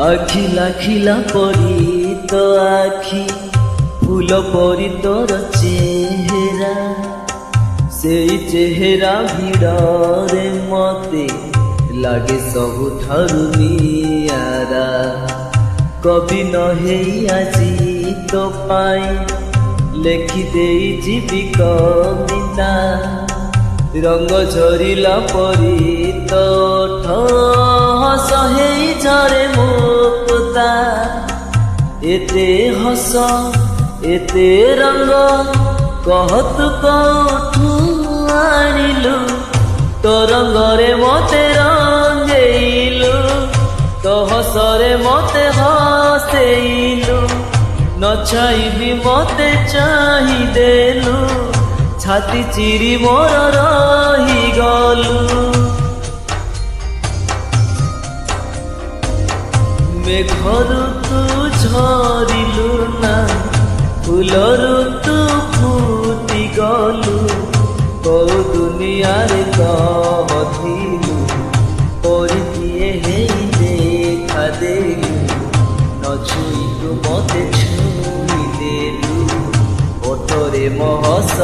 আখিলা খিলা পরি তো আখি ফুল পরি তোর চেহারা সেই চেহারা ভিড়রে মতে লাগে ସବୁଠାରୁ ନିଆରା କବି ନ ହେଇ ଆଜି ତୋ ପାଇଁ ଲେଖି ଦେଇ ଯିବି କବିତା ରଙ୍ଗ ଝରିଲା ପରି ତୋଠ ହସ ହେଇ ଝରେ ମୋ ପୋତା ଏତେ ହସ ଏତେ ରଙ୍ଗ କହ ତୁ କୋଉଠୁ ଆଣିଲୁ ତୋ ରଙ୍ଗରେ ମତେ ରଙ୍ଗେଇଲୁ ତୋ ହସରେ ମତେ ହସେଇଲୁ ନ ଚାହିଁବି ମତେ ଚାହିଁଦେଲୁ ଛାତି ଚିରି ମୋର ରହିଗଲୁ ମେଘରୁ ତୁ ଝରିଲୁ ନା ଫୁଲରୁ ତୁ ଫୁଟିଗଲୁ କୋଉ ଦୁନିଆରେ କହଥିଲୁ ପରିକିଏ ହେଇ ଦେଖାଦେଲୁ ନ ଛୁଇଁଲୁ ମତେ ଛୁଇଁଦେଲୁ ଓଠରେ ମୋ ହସ